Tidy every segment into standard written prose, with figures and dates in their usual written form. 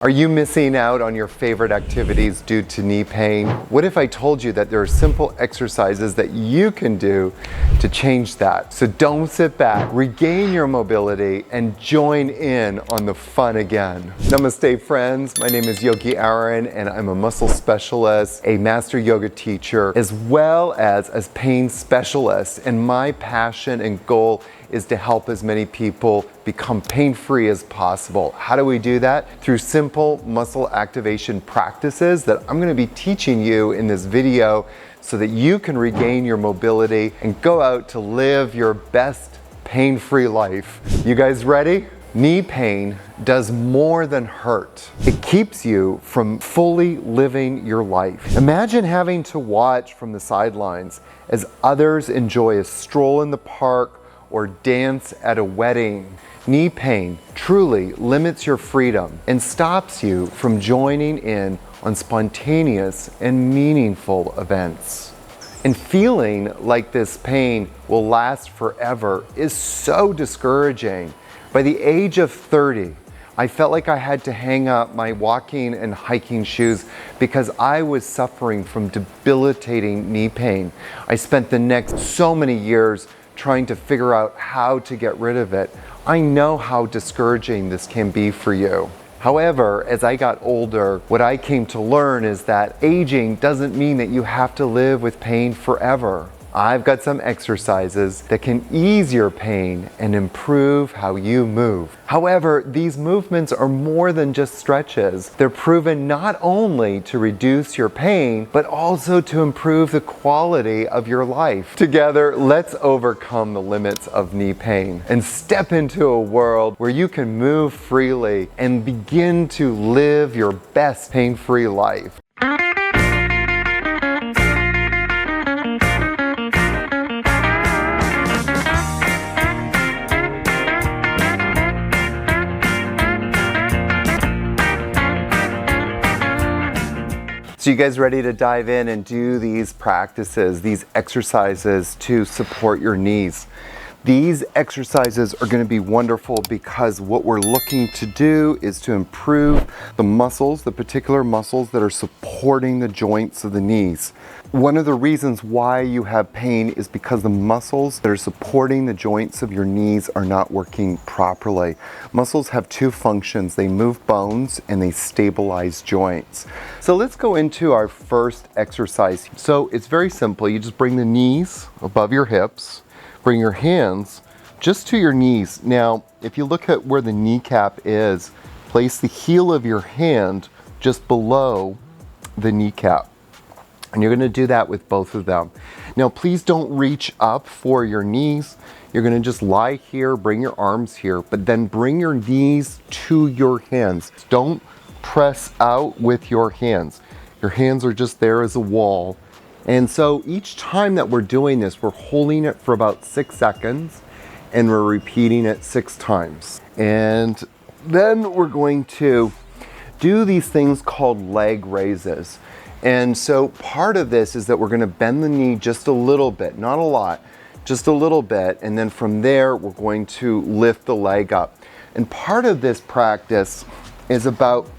Are you missing out on your favorite activities due to knee pain? What if I told you that there are simple exercises that you can do to change that? So don't sit back, regain your mobility, and join in on the fun again. Namaste friends, my name is Yogi and I'm a muscle specialist, a master yoga teacher, as well as a pain specialist. And my passion and goal is to help as many people become pain-free as possible. How do we do that? Through simple muscle activation practices that I'm gonna be teaching you in this video so that you can regain your mobility and go out to live your best pain-free life. You guys ready? Knee pain does more than hurt. It keeps you from fully living your life. Imagine having to watch from the sidelines as others enjoy a stroll in the park or dance at a wedding. Knee pain truly limits your freedom and stops you from joining in on spontaneous and meaningful events. And feeling like this pain will last forever is so discouraging. By the age of 30, I felt like I had to hang up my walking and hiking shoes because I was suffering from debilitating knee pain. I spent the next so many years trying to figure out how to get rid of it. I know how discouraging this can be for you. However, as I got older, what I came to learn is that aging doesn't mean that you have to live with pain forever. I've got some exercises that can ease your pain and improve how you move. However, these movements are more than just stretches. They're proven not only to reduce your pain, but also to improve the quality of your life. Together, let's overcome the limits of knee pain and step into a world where you can move freely and begin to live your best pain-free life. So you guys ready to dive in and do these practices, these exercises to support your knees? These exercises are going to be wonderful because what we're looking to do is to improve the muscles, the particular muscles that are supporting the joints of the knees. One of the reasons why you have pain is because the muscles that are supporting the joints of your knees are not working properly. Muscles have two functions. They move bones and they stabilize joints. So let's go into our first exercise. So it's very simple. You just bring the knees above your hips. Bring your hands just to your knees. Now, if you look at where the kneecap is, place the heel of your hand just below the kneecap. And you're going to do that with both of them. Now, please don't reach up for your knees. You're going to just lie here, bring your arms here, but then bring your knees to your hands. Don't press out with your hands. Your hands are just there as a wall. And so each time that we're doing this, we're holding it for about 6 seconds and we're repeating it 6 times. And then we're going to do these things called leg raises. And so part of this is that we're going to bend the knee just a little bit, not a lot, just a little bit. And then from there, we're going to lift the leg up. And part of this practice is about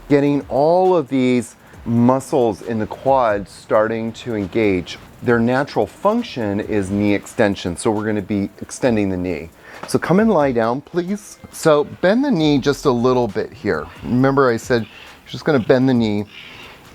getting all of these muscles in the quads starting to engage. Their natural function is knee extension, so we're going to be extending the knee. So come and lie down, please. So bend the knee just a little bit here. Remember I said you're just going to bend the knee.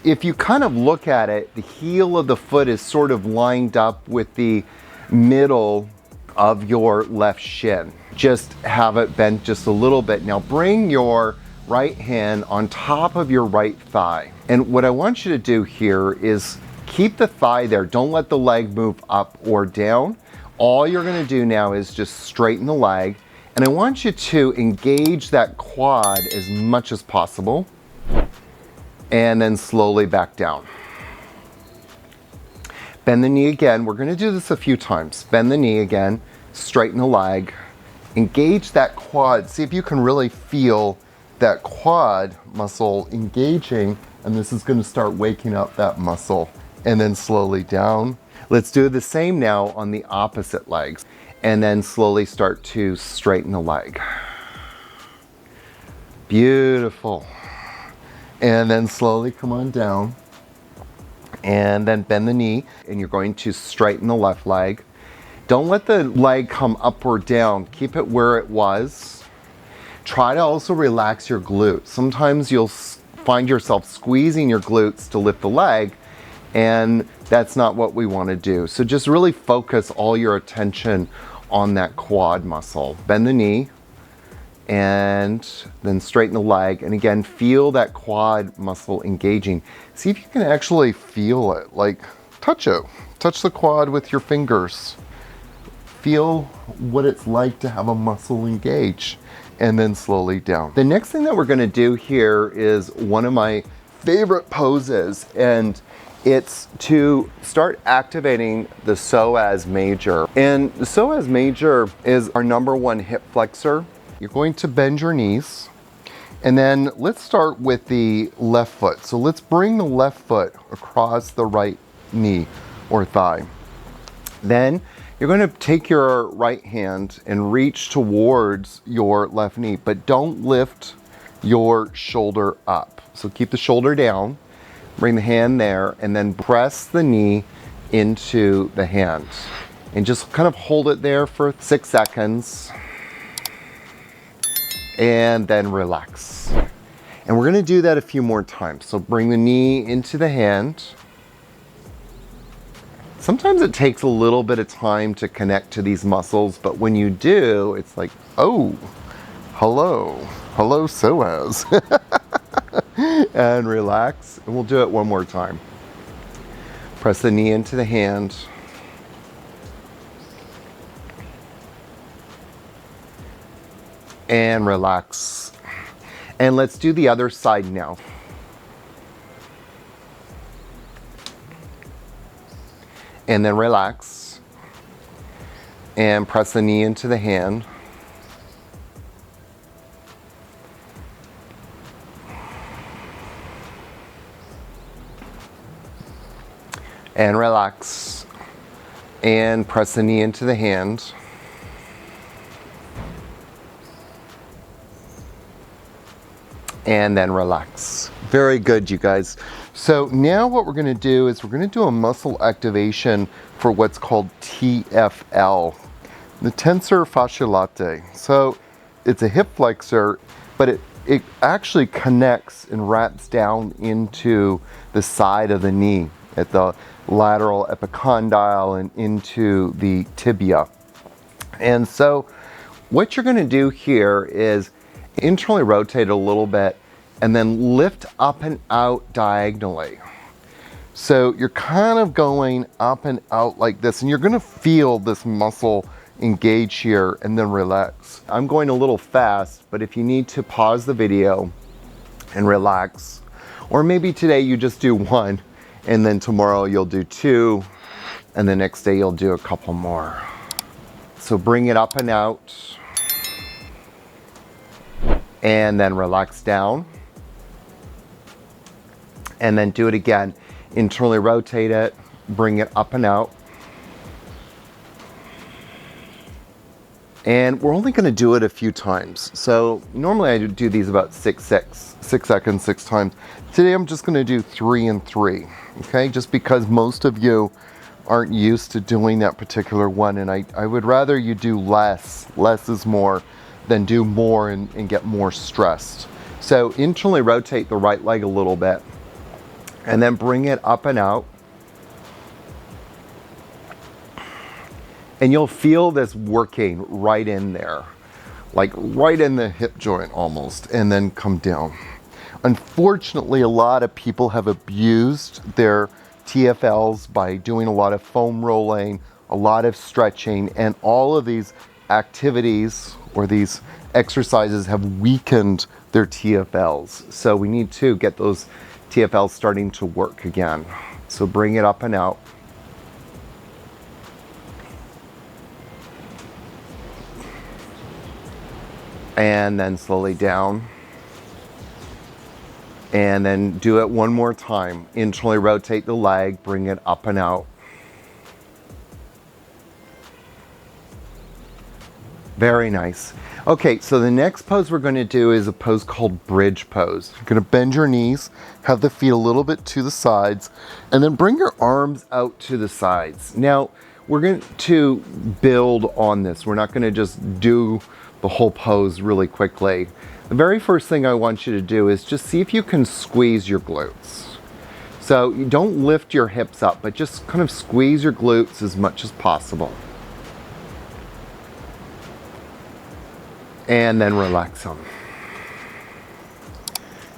If you kind of look at it, the heel of the foot is sort of lined up with the middle of your left shin. Just have it bent just a little bit. Now bring your right hand on top of your right thigh. And what I want you to do here is keep the thigh there. Don't let the leg move up or down. All you're going to do now is just straighten the leg. And I want you to engage that quad as much as possible. And then slowly back down. Bend the knee again. We're going to do this a few times. Bend the knee again. Straighten the leg. Engage that quad. See if you can really feel that quad muscle engaging, and this is going to start waking up that muscle. And then slowly down. Let's do the same now on the opposite legs, and then slowly start to straighten the leg. Beautiful. And then slowly come on down. And then bend the knee, and you're going to straighten the left leg. Don't let the leg come up or down. Keep it where it was. Try to also relax your glutes. Sometimes you'll find yourself squeezing your glutes to lift the leg, and that's not what we want to do. So just really focus all your attention on that quad muscle. Bend the knee, and then straighten the leg. And again, feel that quad muscle engaging. See if you can actually feel it, like touch it. Touch the quad with your fingers. Feel what it's like to have a muscle engage, and then slowly down. The next thing that we're gonna do here is one of my favorite poses, and it's to start activating the psoas major. And the psoas major is our #1 hip flexor. You're going to bend your knees, and then let's start with the left foot. So let's bring the left foot across the right knee or thigh. Then you're going to take your right hand and reach towards your left knee, but don't lift your shoulder up. So keep the shoulder down, bring the hand there, and then press the knee into the hand. And just kind of hold it there for 6 seconds. And then relax. And we're gonna do that a few more times. So bring the knee into the hand. Sometimes it takes a little bit of time to connect to these muscles, but when you do, it's like, oh, hello psoas. And relax, and we'll do it one more time. Press the knee into the hand. And relax. And let's do the other side now. And then relax. And press the knee into the hand. And relax. And press the knee into the hand. And then relax. Very good, you guys. So now what we're gonna do is we're gonna do a muscle activation for what's called TFL, the tensor fasciae latae. So it's a hip flexor, but it actually connects and wraps down into the side of the knee at the lateral epicondyle and into the tibia. And so what you're gonna do here is internally rotate a little bit and then lift up and out diagonally. So you're kind of going up and out like this, and you're gonna feel this muscle engage here and then relax. I'm going a little fast, but if you need to pause the video and relax, or maybe today you just do 1, and then tomorrow you'll do 2, and the next day you'll do a couple more. So bring it up and out, and then relax down, and then do it again. Internally rotate it, bring it up and out. And we're only gonna do it a few times. So normally I do these about 6 seconds, 6 times. Today I'm just gonna do 3 and 3, okay? Just because most of you aren't used to doing that particular one, and I would rather you do less is more, than do more and get more stressed. So internally rotate the right leg a little bit, and then bring it up and out. And you'll feel this working right in there, like right in the hip joint almost, and then come down. Unfortunately, a lot of people have abused their TFLs by doing a lot of foam rolling, a lot of stretching, and all of these activities or these exercises have weakened their TFLs. So we need to get those TFLs starting to work again. So bring it up and out. And then slowly down. And then do it one more time. Internally rotate the leg, bring it up and out. Very nice. Okay, so the next pose we're going to do is a pose called bridge pose. You're going to bend your knees, have the feet a little bit to the sides, and then bring your arms out to the sides. Now, we're going to build on this. We're not going to just do the whole pose really quickly. The very first thing I want you to do is just see if you can squeeze your glutes. So you don't lift your hips up, but just kind of squeeze your glutes as much as possible. And then relax them.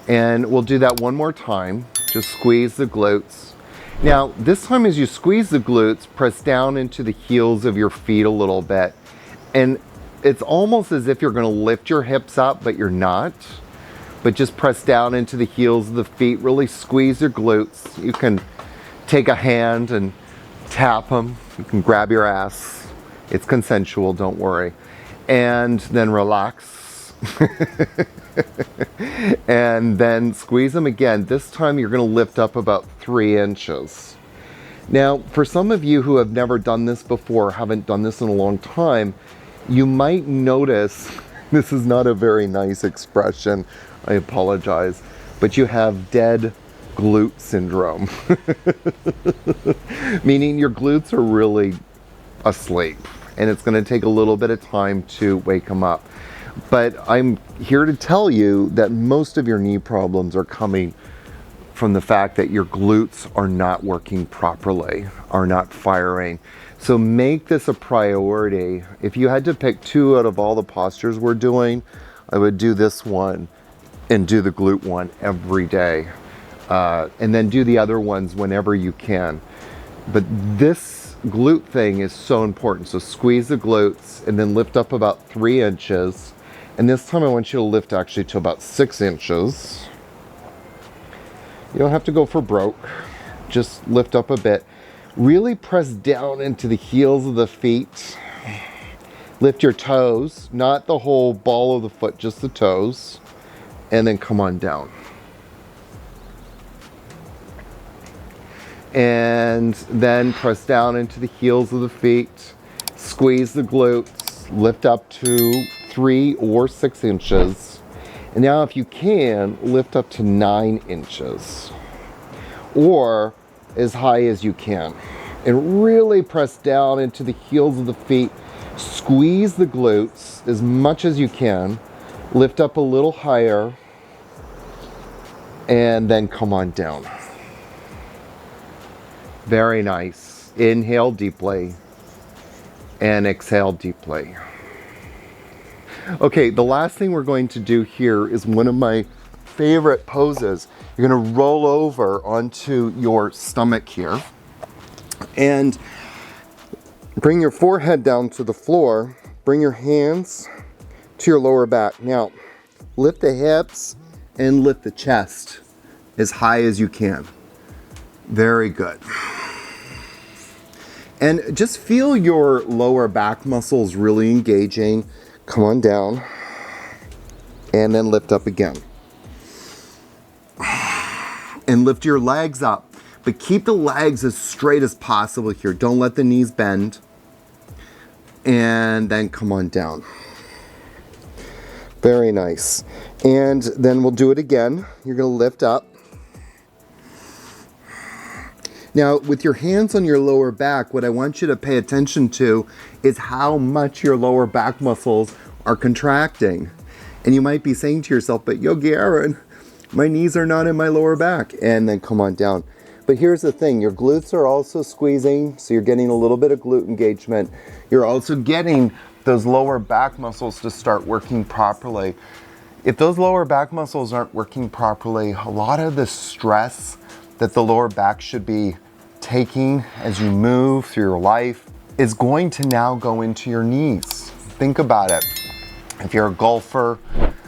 And we'll do that one more time. Just squeeze the glutes. Now, this time as you squeeze the glutes, press down into the heels of your feet a little bit. And it's almost as if you're going to lift your hips up, but you're not. But just press down into the heels of the feet. Really squeeze your glutes. You can take a hand and tap them. You can grab your ass. It's consensual, don't worry. And then relax. And then squeeze them again. This time you're going to lift up about 3 inches. Now, for some of you who have never done this before, haven't done this in a long time, you might notice, this is not a very nice expression, I apologize, but you have dead glute syndrome. Meaning your glutes are really asleep. And it's going to take a little bit of time to wake them up. But I'm here to tell you that most of your knee problems are coming from the fact that your glutes are not working properly, are not firing. So make this a priority. If you had to pick 2 out of all the postures we're doing, I would do this one and do the glute one every day. And then do the other ones whenever you can. But this glute thing is so important. So squeeze the glutes and then lift up about 3 inches. And this time I want you to lift actually to about 6 inches. You don't have to go for broke. Just lift up a bit. Really press down into the heels of the feet. Lift your toes, not the whole ball of the foot, just the toes. And then come on down. And then press down into the heels of the feet, squeeze the glutes, lift up to 3 or 6 inches. And now if you can, lift up to 9 inches or as high as you can. And really press down into the heels of the feet, squeeze the glutes as much as you can, lift up a little higher, and then come on down. Very nice. Inhale deeply and exhale deeply. Okay, the last thing we're going to do here is one of my favorite poses. You're going to roll over onto your stomach here and bring your forehead down to the floor. Bring your hands to your lower back. Now, lift the hips and lift the chest as high as you can. Very good. And just feel your lower back muscles really engaging. Come on down. And then lift up again. And lift your legs up. But keep the legs as straight as possible here. Don't let the knees bend. And then come on down. Very nice. And then we'll do it again. You're going to lift up. Now, with your hands on your lower back, what I want you to pay attention to is how much your lower back muscles are contracting. And you might be saying to yourself, but Yogi Aaron, my knees are not in my lower back. And then come on down. But here's the thing, your glutes are also squeezing, so you're getting a little bit of glute engagement. You're also getting those lower back muscles to start working properly. If those lower back muscles aren't working properly, a lot of the stress that the lower back should be taking as you move through your life is going to now go into your knees. Think about it. If you're a golfer,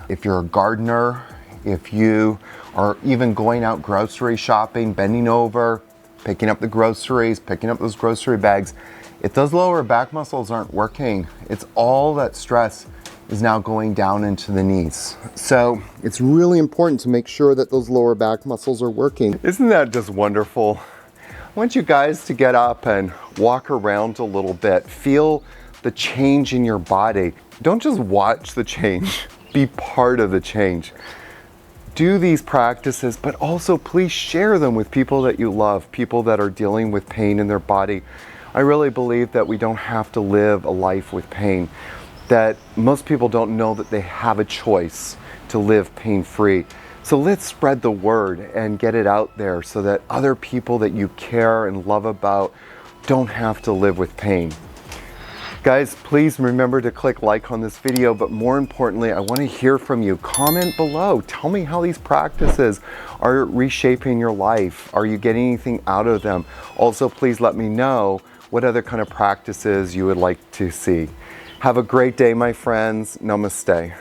if you're a gardener, if you are even going out grocery shopping, bending over, picking up the groceries, picking up those grocery bags, if those lower back muscles aren't working, it's all that stress is now going down into the knees. So it's really important to make sure that those lower back muscles are working. Isn't that just wonderful? I want you guys to get up and walk around a little bit. Feel the change in your body. Don't just watch the change, be part of the change. Do these practices, but also please share them with people that you love, people that are dealing with pain in their body. I really believe that we don't have to live a life with pain, that most people don't know that they have a choice to live pain-free. So let's spread the word and get it out there so that other people that you care and love about don't have to live with pain. Guys, please remember to click like on this video, but more importantly, I want to hear from you. Comment below. Tell me how these practices are reshaping your life. Are you getting anything out of them? Also, please let me know what other kind of practices you would like to see. Have a great day, my friends. Namaste.